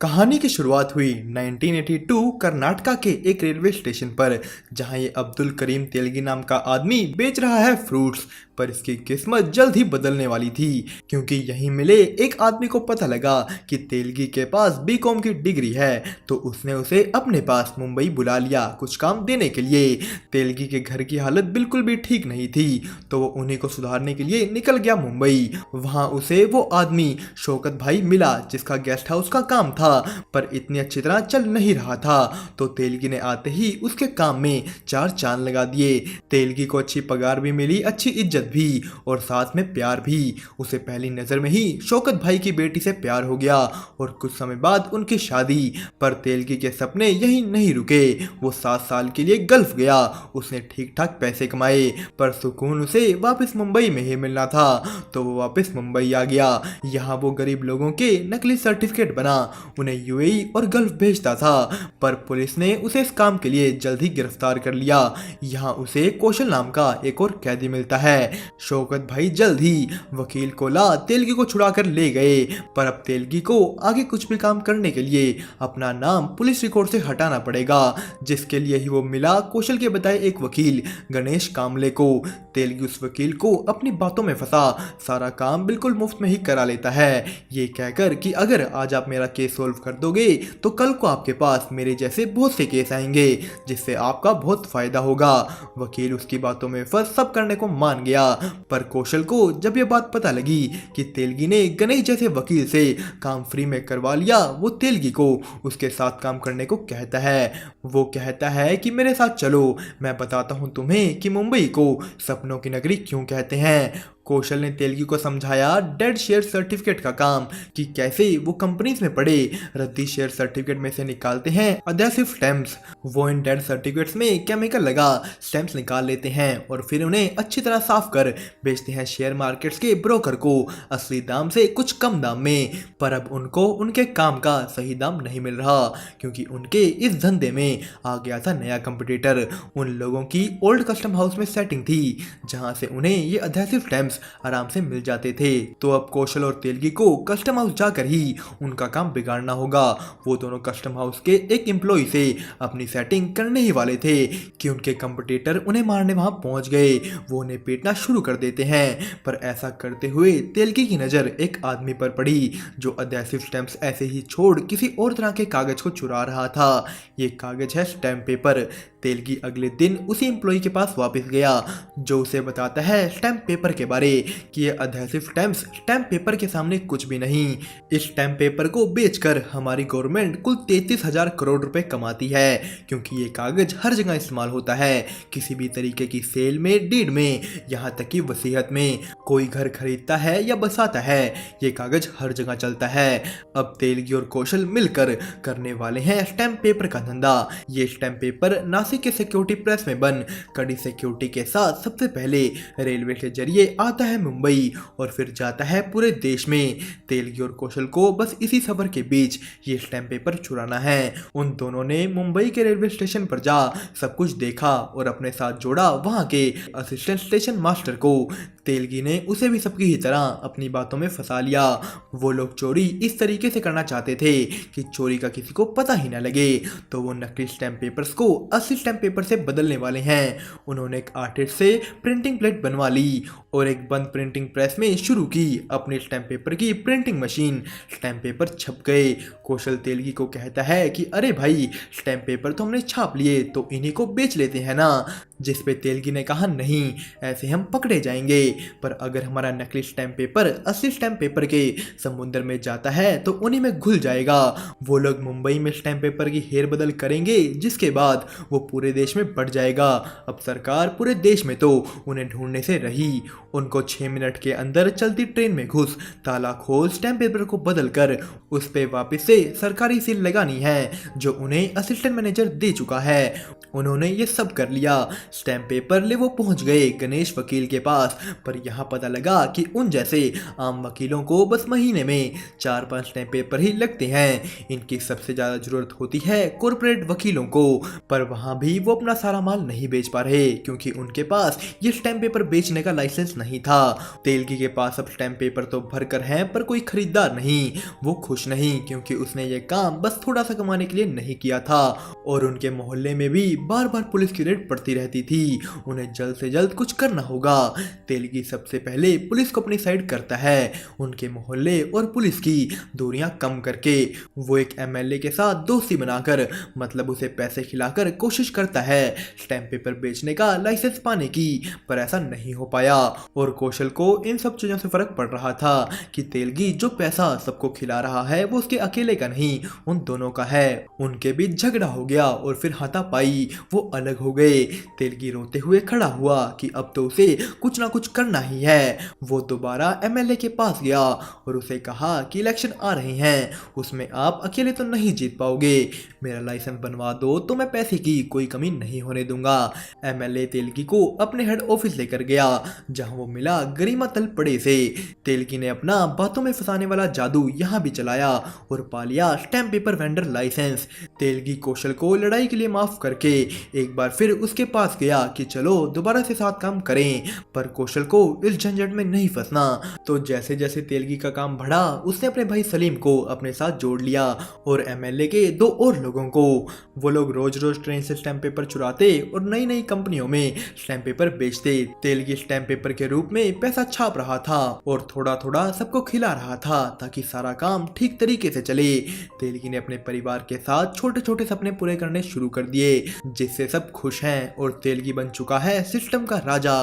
कहानी की शुरुआत हुई 1982 कर्नाटका के एक रेलवे स्टेशन पर, जहां ये अब्दुल करीम तेलगी नाम का आदमी बेच रहा है फ्रूट्स। पर इसकी किस्मत जल्द ही बदलने वाली थी, क्योंकि यहीं मिले एक आदमी को पता लगा कि तेलगी के पास बीकॉम की डिग्री है। तो उसने उसे अपने पास मुंबई बुला लिया कुछ काम देने के लिए। तेलगी के घर की हालत बिल्कुल भी ठीक नहीं थी, तो वो उन्हीं को सुधारने के लिए निकल गया मुंबई। वहां उसे वो आदमी शौकत भाई मिला, जिसका गेस्ट हाउस का काम था, पर इतनी अच्छी तरह चल नहीं रहा था। तो तेलगी ने आते ही उसके काम में चार चांद लगा दिए। तेलगी को अच्छी पगार भी मिली, अच्छी इज्जत भी, और साथ में प्यार भी। उसे पहली नजर में ही शौकत भाई की बेटी से प्यार हो गया और कुछ समय बाद उनकी शादी। पर तेलगी के सपने यही नहीं रुके, वो 7 साल के लिए गल्फ गया। उसने ठीक ठाक पैसे कमाए, पर सुकून उसे वापस मुंबई में ही मिलना था, तो वो वापस मुंबई आ गया। यहाँ वो गरीब लोगों के नकली सर्टिफिकेट बना उन्हें यूएई और गल्फ भेजता था। पर पुलिस ने उसे इस काम के लिए जल्द ही गिरफ्तार कर लिया। यहाँ उसे कौशल नाम का एक और कैदी मिलता है। शौकत भाई जल्द ही वकील को ला तेलगी को छुड़ा कर ले गए। पर अब तेलगी को आगे कुछ भी काम करने के लिए अपना नाम पुलिस रिकॉर्ड से हटाना पड़ेगा, जिसके लिए ही वो मिला कौशल के बताए एक वकील गणेश कामले को। तेलगी उस वकील को अपनी बातों में फंसा सारा काम बिल्कुल मुफ्त में ही करा लेता है, ये कहकर कि अगर आज आप मेरा केस सोल्व कर दोगे तो कल को आपके पास मेरे जैसे बहुत से केस आएंगे, जिससे आपका बहुत फायदा होगा। वकील उसकी बातों में फंस सब करने को मान गया। पर कौशल को जब यह बात पता लगी कि तेलगी ने गणेश जैसे वकील से काम फ्री में करवा लिया, वो तेलगी को उसके साथ काम करने को कहता है। वो कहता है कि मेरे साथ चलो, मैं बताता हूँ तुम्हें कि मुंबई को सपनों की नगरी क्यों कहते हैं। कौशल ने तेलगी को समझाया डेड शेयर सर्टिफिकेट का काम, कि कैसे वो कंपनीज में पड़े रद्दी शेयर सर्टिफिकेट में से निकालते हैं अधेसिव स्टैम्प्स। वो इन डेड सर्टिफिकेट्स में केमिकल लगा स्टैम्प्स निकाल लेते हैं और फिर उन्हें अच्छी तरह साफ कर बेचते हैं शेयर मार्केट्स के ब्रोकर को असली दाम से कुछ कम दाम में। पर अब उनको उनके काम का सही दाम नहीं मिल रहा, क्योंकि उनके इस धंधे में आ गया था नया कंपटीटर। उन लोगों की ओल्ड कस्टम हाउस में सेटिंग थी, जहां से उन्हें ये अधेसिव स्टैम्प्स आराम से मिल जाते थे। तो अब कौशल और तेलगी को कस्टम हाउस जाकर ही उनका काम बिगाड़ना होगा। वो दोनों कस्टम हाउस के एक एम्प्लॉय से अपनी सेटिंग करने ही वाले थे कि उनके कंपटीटर उन्हें मारने वहां पहुंच गए। वो उन्हें पीटना शुरू कर देते हैं। पर ऐसा करते हुए तेलगी की नजर एक आदमी पर पड़ी, जो अधेसिव स्टैम्प्स ऐसे ही छोड़ किसी और तरह के कागज को चुरा रहा था। ये कागज है स्टैम्प पेपर। तेलगी अगले दिन उसी एम्प्लॉय के पास वापस गया, जो उसे बताता है स्टैम्प पेपर के बारे कि ये अधेसिव स्टैम्प्स स्टैम्प पेपर के सामने कुछ भी नहीं। इस स्टैम्प पेपर को बेचकर हमारी गवर्नमेंट कुल 33,000 करोड़ रुपए कमाती है, क्योंकि ये कागज हर जगह इस्तेमाल होता है, किसी भी तरीके की सेल में, डीड में, यहाँ तक कि वसीयत में। कोई घर खरीदता है या बसाता है, ये कागज हर जगह चलता है। अब तेलगी और कौशल मिलकर करने वाले हैं स्टैम्प पेपर का धंधा। ये स्टैम्प पेपर नासिक के सिक्योरिटी प्रेस में बन कड़ी सिक्योरिटी के साथ सबसे पहले रेलवे के जरिए आता है मुंबई और फिर जाता है पूरे देश में। तेलगी और कौशल को बस इसी सफर के बीच ये स्टैम्प पेपर चुराना है। उन दोनों ने मुंबई के रेलवे स्टेशन पर जा सब कुछ देखा और अपने साथ जोड़ा वहां के असिस्टेंट स्टेशन मास्टर को। तेलगी ने उसे भी सबकी ही तरह अपनी बातों में फंसा लिया। वो लोग चोरी इस तरीके से करना चाहते थे कि चोरी का किसी को पता ही ना लगे, तो वो नकली स्टैम्प पेपर्स को असली स्टैम्प पेपर से बदलने वाले हैं। उन्होंने एक आर्टिस्ट से प्रिंटिंग प्लेट बनवा ली और एक बंद प्रिंटिंग प्रेस में शुरू की अपने स्टैम्प पेपर की प्रिंटिंग मशीन। स्टैम्प पेपर छप गए। कौशल तेलगी को कहता है कि अरे भाई, स्टैम्प पेपर तो हमने छाप लिए, तो इन्हीं को बेच लेते हैं ना। जिस पे तेलगी ने कहा नहीं, ऐसे हम पकड़े जाएंगे। पर अगर हमारा नकली स्टैम्प पेपर असली स्टैम्प पेपर के समुद्र में जाता है तो उन्हीं में घुल जाएगा। वो लोग मुंबई में स्टैम्प पेपर की हेर बदल करेंगे, जिसके बाद वो पूरे देश में बढ़ जाएगा। अब सरकार पूरे देश में तो उन्हें ढूंढने से रही। उनको 6 मिनट के अंदर चलती ट्रेन में घुस ताला खोल स्टैम्प पेपर को बदल कर उस पे वापस से सरकारी सील लगानी है, जो उन्हें असिस्टेंट मैनेजर दे चुका है। उन्होंने ये सब कर लिया। स्टैम्प पेपर ले वो पहुंच गए गणेश वकील के पास, पर यहाँ पता लगा कि उन जैसे आम वकीलों को बस महीने में 4-5 स्टैम्प पेपर ही लगते हैं। इनकी सबसे ज़्यादा ज़रूरत होती है कॉर्पोरेट वकीलों को, पर वहाँ भी वो अपना सारा माल नहीं बेच पा रहे क्योंकि उनके पास ये स्टैम्प पेपर बेचने का लाइसेंस नहीं था। तेलगी के पास अब स्टैम्प पेपर तो भर कर हैं पर कोई खरीदार नहीं। वो खुश नहीं क्योंकि उसने ये काम बस थोड़ा सा कमाने के लिए नहीं किया था और उनके मोहल्ले में भी बार बार पुलिस की रेड पड़ती रहती थी। उन्हें जल्द से जल्द कुछ करना होगा। तेलगी सबसे पहले पुलिस को अपनी साइड करता है, उनके मोहल्ले और पुलिस की दूरियां कम करके। वो एक एमएलए के साथ दोस्ती बनाकर, मतलब उसे पैसे खिलाकर कोशिश करता है स्टैम्प पेपर बेचने का लाइसेंस पाने की, पर ऐसा नहीं हो पाया। और कौशल को इन सब चीजों से फर्क पड़ रहा था कि तेलगी जो पैसा सबको खिला रहा है वो उसके अकेले का नहीं, उन दोनों का है। उनके बीच झगड़ा हो गया और फिर हाथापाई, वो अलग हो गए। तेलगी रोते हुए खड़ा हुआ कि अब तो उसे कुछ ना कुछ करना ही है। वो दोबारा एमएलए के पास गया और उसे कहा कि इलेक्शन आ रहे हैं, उसमें आप अकेले तो नहीं जीत पाओगे, मेरा लाइसेंस बनवा दो तो मैं पैसे की कोई कमी नहीं होने दूंगा। एमएलए तेलगी को अपने हेड ऑफिस लेकर गया जहां वो मिला गरिमा तलपड़े से। तेलगी ने अपना बातों में फंसाने वाला जादू यहाँ भी चलाया और पा लिया stamp paper vendor licence. Telgi कौशल को लड़ाई के लिए माफ करके एक बार फिर उसके पास गया कि चलो दोबारा से साथ काम करें, पर कौशल को इस झंझट में नहीं फंसना। तो जैसे जैसे तेलगी का काम बढ़ा उसने अपने भाई सलीम को अपने साथ जोड़ लिया और एमएलए के 2 और लोगों को। वो लोग रोज रोज ट्रेन से स्टैम्प पेपर चुराते और नई नई कंपनियों में स्टैम्प पेपर बेचते। तेलगी स्टैम्प पेपर के रूप में पैसा छाप रहा था और थोड़ा थोड़ा सबको खिला रहा था ताकि सारा काम ठीक तरीके से चले। तेलगी ने अपने परिवार के साथ छोटे छोटे सपने पूरे करने शुरू कर दिए जिससे सब खुश हैं और तेलगी बन चुका है सिस्टम का राजा।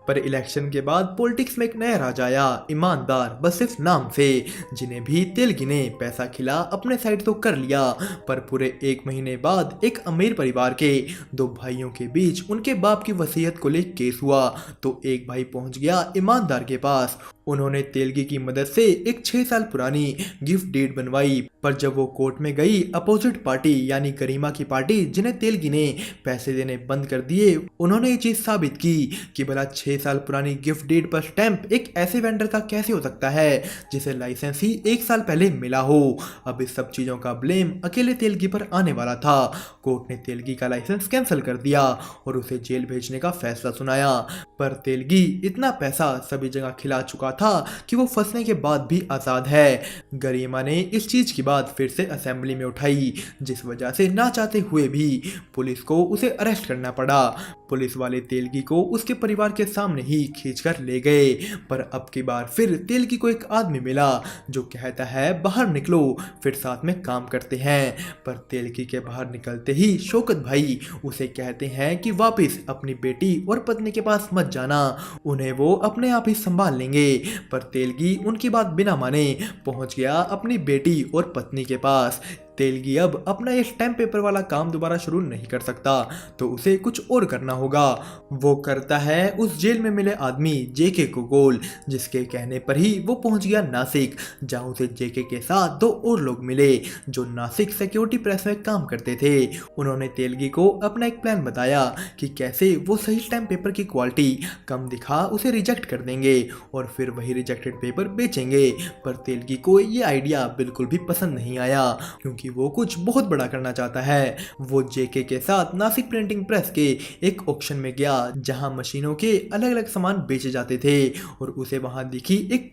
पर इलेक्शन के बाद पॉलिटिक्स में एक नया राजा आया, ईमानदार बस सिर्फ नाम से, जिन्हें भी तेलगी ने पैसा खिला अपने साइड तो कर लिया। पर पूरे 1 महीने बाद एक अमीर परिवार के 2 भाइयों के बीच उनके बाप की वसीयत को लेकर केस हुआ तो एक भाई पहुंच गया ईमानदार के पास। उन्होंने तेलगी की मदद से एक 6 साल पुरानी गिफ्ट डीड बनवाई, पर जब वो कोर्ट में गई अपोजिट पार्टी यानी गरिमा की पार्टी जिन्हें तेलगी ने पैसे देने बंद कर दिए, उन्होंने ये चीज साबित की कि भला 6 साल पुरानी गिफ्ट डीड पर स्टैंप एक ऐसे वेंडर का कैसे हो सकता है जिसे लाइसेंस ही 1 साल पहले मिला हो। अब इस सब चीजों का ब्लेम अकेले तेलगी पर आने वाला था। कोर्ट ने तेलगी का लाइसेंस कैंसिल कर दिया और उसे जेल भेजने का फैसला सुनाया, पर तेलगी इतना पैसा सभी जगह खिला चुका था कि वो फंसने के बाद भी आजाद है। गरिमा ने इस चीज की बात फिर से असेंबली में उठाई जिस वजह से ना चाहते हुए भी पुलिस को उसे अरेस्ट करना पड़ा। पुलिस वाले तेलगी को उसके परिवार के सामने ही खींचकर ले गए, पर अब की बार फिर तेलगी को एक आदमी मिला जो कहता है बाहर निकलो फिर साथ में काम करते हैं। पर तेलगी के बाहर निकलते ही शौकत भाई उसे कहते हैं कि वापस अपनी बेटी और पत्नी के पास मत जाना, उन्हें वो अपने आप ही संभाल लेंगे। पर तेलगी उनकी बात बिना माने पहुंच गया अपनी बेटी और पत्नी के पास। तेलगी अब अपना ये स्टैम्प पेपर वाला काम दोबारा शुरू नहीं कर सकता तो उसे कुछ और करना होगा। वो करता है उस जेल में मिले आदमी जेके को कॉल, जिसके कहने पर ही वो पहुंच गया नासिक जहां उसे जेके के साथ 2 और लोग मिले जो नासिक सिक्योरिटी प्रेस में काम करते थे। उन्होंने तेलगी को अपना एक प्लान बताया कि कैसे वो सही स्टैम्प पेपर की क्वालिटी कम दिखा उसे रिजेक्ट कर देंगे और फिर वही रिजेक्टेड पेपर बेचेंगे। पर तेलगी को ये आइडिया बिल्कुल भी पसंद नहीं आया क्योंकि वो कुछ बहुत बड़ा करना चाहता है। वो जेके के साथ नासिक प्रिंटिंग प्रेस के एक ऑक्शन में गया जहां मशीनों के अलग अलग सामान बेचे जाते थे और उसे वहां दिखी एक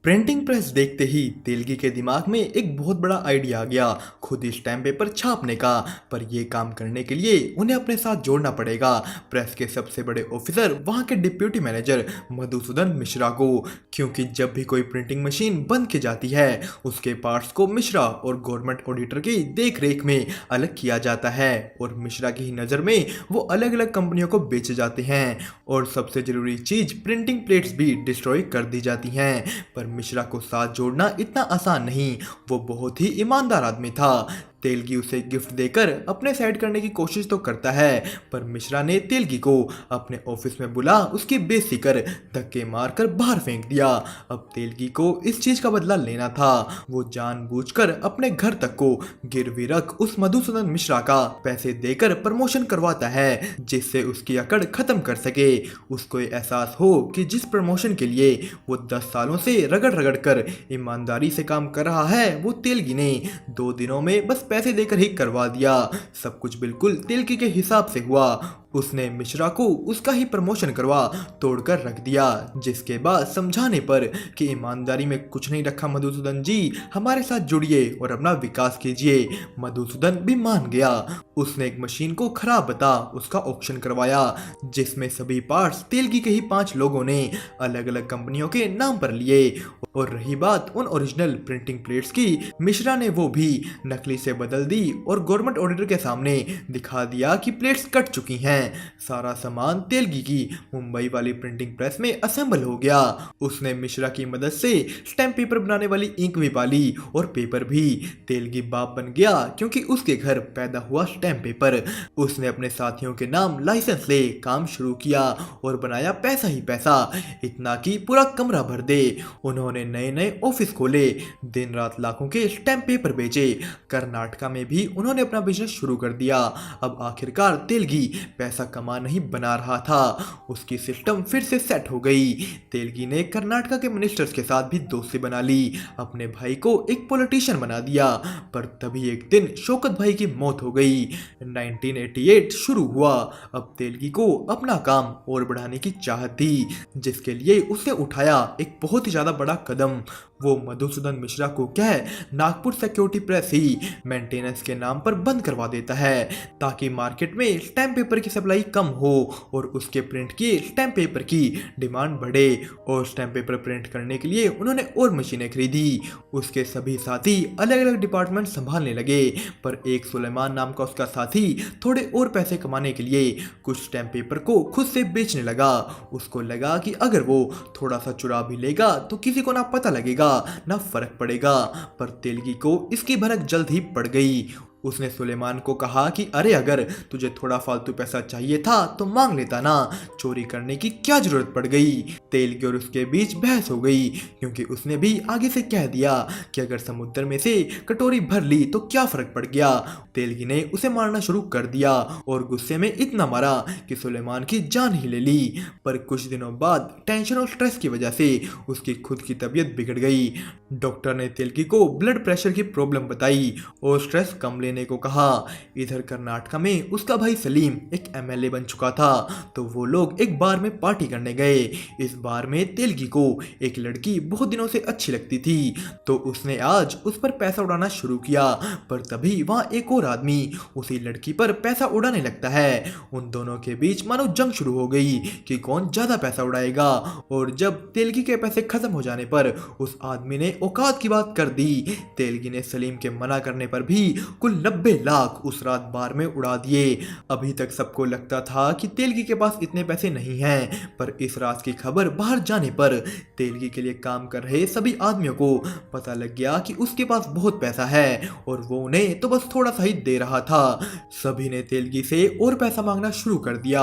प्रिंटिंग प्रेस देखते ही तेलगी के दिमाग में एक बहुत बड़ा आइडिया आ गया खुद ही स्टैम्प पेपर छापने का। पर यह काम करने के लिए उन्हें अपने साथ जोड़ना पड़ेगा प्रेस के सबसे बड़े ऑफिसर वहां के डिप्यूटी मैनेजर मधुसूदन मिश्रा को, क्योंकि जब भी कोई प्रिंटिंग मशीन बंद की जाती है उसके पार्ट्स को मिश्रा और गवर्नमेंट ऑडिटर की देख रेख में अलग किया जाता है और मिश्रा की ही नज़र में वो अलग अलग कंपनियों को बेचे जाते हैं और सबसे जरूरी चीज प्रिंटिंग प्लेट्स भी डिस्ट्रॉय कर दी जाती हैं। पर मिश्रा को साथ जोड़ना इतना आसान नहीं, वो बहुत ही ईमानदार आदमी था। तेलगी उसे गिफ्ट देकर अपने साइड करने की कोशिश तो करता है, पर मिश्रा ने तेलगी को अपने ऑफिस में बुला उसकी बेइज्जती कर धक्के मारकर बाहर फेंक दिया। अब तेलगी को इस चीज का बदला लेना था। वो जानबूझकर अपने घर तक को गिरवी रख उस मधुसूदन मिश्रा का पैसे देकर प्रमोशन करवाता है, जिससे उसकी अकड़ खत्म कर सके। उसको ये एहसास हो कि जिस प्रमोशन के लिए वो 10 सालों से रगड़ रगड़ कर ईमानदारी से काम कर रहा है, वो तेलगी ने 2 दिनों में बस पैसे देकर ही करवा दिया। सब कुछ बिल्कुल तेलगी के हिसाब से हुआ। उसने मिश्रा को उसका ही प्रमोशन करवा तोड़कर रख दिया, जिसके बाद समझाने पर कि ईमानदारी में कुछ नहीं रखा मधुसूदन जी, हमारे साथ जुड़िए और अपना विकास कीजिए। मधुसूदन भी मान गया। उसने एक मशीन को खराब बता उसका ऑक्शन करवाया, जिसमें सभी पार्ट्स तेलगी के ही 5 लोगों ने अलग अलग कंपनियों के नाम पर लिए। और रही बात उन ओरिजिनल प्रिंटिंग प्लेट्स की, मिश्रा ने वो भी नकली से बदल दी और गवर्नमेंट ऑडिटर के सामने दिखा दिया कि प्लेट्स कट चुकी हैं। सारा सामान तेलगी की मुंबई वाली प्रिंटिंग प्रेस में असेंबल हो गया। उसने मिश्रा की मदद से स्टैम्प पेपर बनाने वाली इंक भी पाली और पेपर भी। तेलगी बाप बन गया क्योंकि उसके घर पैदा हुआ स्टैम्प पेपर। उसने अपने साथियों के नाम लाइसेंस ले काम शुरू किया और बनाया पैसा ही पैसा, इतना कि पूरा कमरा भर दे। उन्होंने नए नए ऑफिस खोले, दिन रात लाखों के स्टैम्प पेपर बेचे। कर्नाटका में भी उन्होंने अपना बिजनेस शुरू कर दिया। अब आखिरकार तेलगी पैसा कमा नहीं बना रहा था, उसकी सिस्टम फिर से सेट हो गई। तेलगी ने कर्नाटका के मिनिस्टर्स के साथ भी दोस्ती बना ली, अपने भाई को एक पॉलिटिशियन बना दिया। पर तभी एक दिन शौकत भाई की मौत हो गई। 1988 शुरू हुआ। अब तेलगी को अपना काम और बढ़ाने की चाहत थी, जिसके लिए उसने उठाया एक बहुत ही ज्यादा बड़ा कदम। वो मधुसूदन मिश्रा को कह नागपुर सिक्योरिटी प्रेस ही मेंटेनेंस के नाम पर बंद करवा देता है, ताकि मार्केट में स्टैम्प पेपर की सप्लाई कम हो और उसके प्रिंट किए स्टैम्प पेपर की डिमांड बढ़े। और स्टैम्प पेपर प्रिंट करने के लिए उन्होंने और मशीनें खरीदी। उसके सभी साथी अलग अलग डिपार्टमेंट संभालने लगे, पर एक सुलेमान नाम का उसका साथी थोड़े और पैसे कमाने के लिए कुछ स्टैम्प पेपर को खुद से बेचने लगा। उसको लगा कि अगर वो थोड़ा सा चुरा भी लेगा तो किसी को ना पता लगेगा ना फर्क पड़ेगा। पर तेलगी को इसकी भनक जल्द ही पड़ गई। उसने सुलेमान को कहा कि अरे अगर तुझे थोड़ा फालतू पैसा चाहिए था तो मांग लेता ना, चोरी करने की क्या जरूरत पड़ गई। तेलगी और उसके बीच बहस हो गई, क्योंकि उसने भी आगे से कह दिया कि अगर समुद्र में से कटोरी भर ली तो क्या फर्क पड़ गया। तेलगी ने उसे मारना शुरू कर दिया और गुस्से में इतना मारा कि सुलेमान की जान ही ले ली। पर कुछ दिनों बाद टेंशन और स्ट्रेस की वजह से उसकी खुद की तबीयत बिगड़ गई। डॉक्टर ने तेलगी को ब्लड प्रेशर की प्रॉब्लम बताई और स्ट्रेस कम लेने को कहा। इधर कर्नाटका में उसका भाई सलीम एक एमएलए बन चुका था, तो वो लोग एक बार में पार्टी करने गए। इस बार में तेलगी को एक लड़की बहुत दिनों से अच्छी लगती थी, तो उसने आज उस पर पैसा उड़ाना शुरू किया। पर तभी वहां एक और आदमी उसी लड़की पर पैसा उड़ाने लगता है। उन दोनों के बीच मानो जंग शुरू हो गई कि कौन ज्यादा पैसा उड़ाएगा। और जब तेलगी के पैसे खत्म हो जाने पर उस आदमी ने औकात की बात कर दी। तेलगी ने सलीम के मना करने पर भी कुल 90 लाख उस रात बार में उड़ा दिए। अभी तक सबको लगता था कि तेलगी के पास इतने पैसे नहीं हैं, पर इस राज की खबर बाहर जाने पर तेलगी के लिए काम कर रहे सभी आदमियों को पता लग गया कि उसके पास बहुत पैसा है और वो उन्हें तो बस थोड़ा सा ही दे रहा था। सभी ने तेलगी से और पैसा मांगना शुरू कर दिया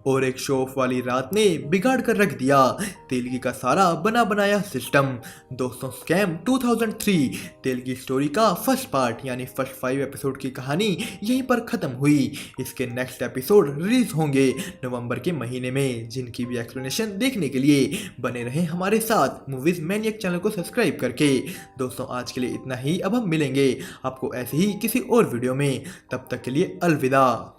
और एक शो ऑफ वाली रात ने बिगाड़ कर रख दिया तेलगी का सारा बना बनाया सिस्टम। दोस्तों, स्कैम 2003 तेलगी स्टोरी का फर्स्ट पार्ट यानी फर्स्ट 5 एपिसोड की कहानी यहीं पर खत्म हुई। इसके नेक्स्ट एपिसोड रिलीज होंगे नवंबर के महीने में, जिनकी भी एक्सप्लेनेशन देखने के लिए बने रहे हमारे साथ मूवीज मैनिएक चैनल को सब्सक्राइब करके। दोस्तों, आज के लिए इतना ही। अब हम मिलेंगे आपको ऐसे ही किसी और वीडियो में। तब तक के लिए अलविदा।